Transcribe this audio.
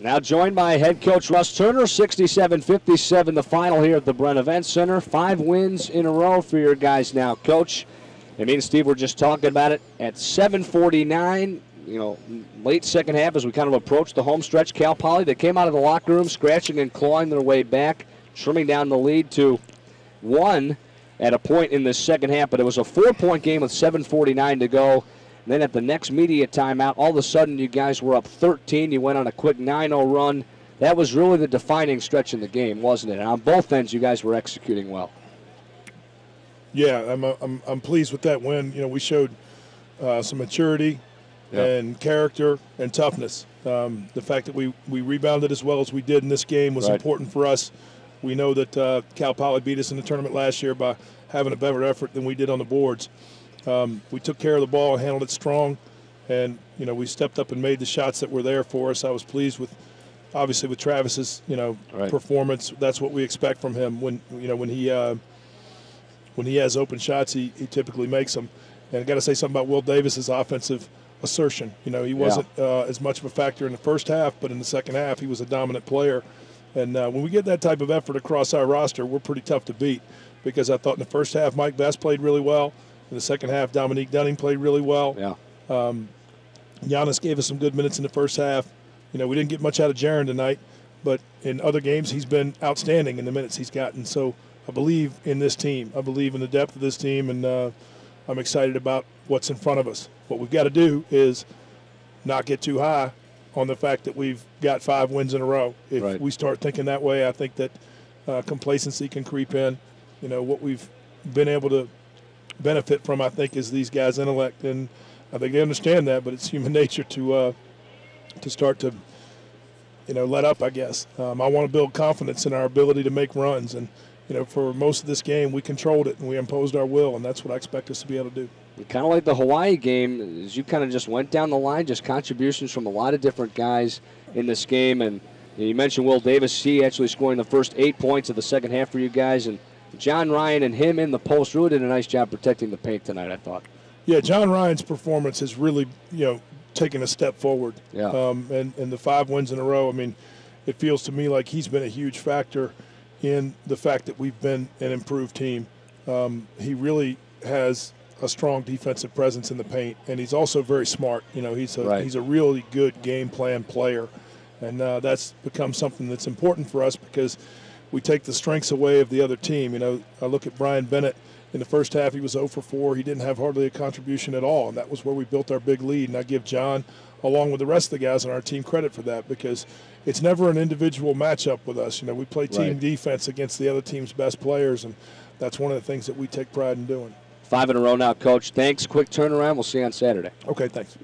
Now joined by head coach Russ Turner, 67-57 the final here at the Brent Event Center. 5 wins in a row for your guys now. Coach, I mean, Steve, we're just talking about it at 7:49, late second half as we kind of approach the home stretch. Cal Poly, they came out of the locker room scratching and clawing their way back, trimming down the lead to 1 at a point in the second half, but it was a 4-point game with 7:49 to go. And then at the next media timeout, all of a sudden you guys were up 13. You went on a quick 9-0 run. That was really the defining stretch in the game, wasn't it? And on both ends, you guys were executing well. Yeah, I'm pleased with that win. We showed some maturity and character and toughness. The fact that we rebounded as well as we did in this game was important for us. We know that Cal Poly beat us in the tournament last year by having a better effort than we did on the boards. We took care of the ball and handled it strong, and we stepped up and made the shots that were there for us. I was pleased with, obviously, with Travis's performance. That's what we expect from him. When he has open shots, he typically makes them. And I got to say something about Will Davis's offensive assertion. He wasn't as much of a factor in the first half, but in the second half, he was a dominant player. And when we get that type of effort across our roster, we're pretty tough to beat, because I thought in the first half Mike Best played really well. In the second half, Dominique Dunning played really well. Giannis gave us some good minutes in the first half. We didn't get much out of Jaron tonight, but in other games he's been outstanding in the minutes he's gotten. So I believe in this team. I believe in the depth of this team, and I'm excited about what's in front of us. What we've got to do is not get too high on the fact that we've got 5 wins in a row. If we start thinking that way, I think that complacency can creep in. What we've been able to benefit from, I think, is these guys' intellect, and I think they understand that, but it's human nature to start to let up, I guess. I want to build confidence in our ability to make runs, and for most of this game we controlled it and we imposed our will, and that's what I expect us to be able to do. Kind of like the Hawaii game, as you kind of just went down the line, just contributions from a lot of different guys in this game. And you mentioned Will Davis, he actually scoring the first 8 points of the second half for you guys, and John Ryan and him in the post really did a nice job protecting the paint tonight, I thought. Yeah, John Ryan's performance has really, taken a step forward. And the 5 wins in a row, I mean, it feels to me like he's been a huge factor in the fact that we've been an improved team. He really has a strong defensive presence in the paint, and he's also very smart. He's a really good game plan player, and that's become something that's important for us because we take the strengths away of the other team. I look at Brian Bennett. In the first half, he was 0 for 4. He didn't have hardly a contribution at all, and that was where we built our big lead. And I give John, along with the rest of the guys on our team, credit for that, because it's never an individual matchup with us. We play team defense against the other team's best players, and that's one of the things that we take pride in doing. 5 in a row now, Coach. Thanks. Quick turnaround. We'll see you on Saturday. Okay, thanks.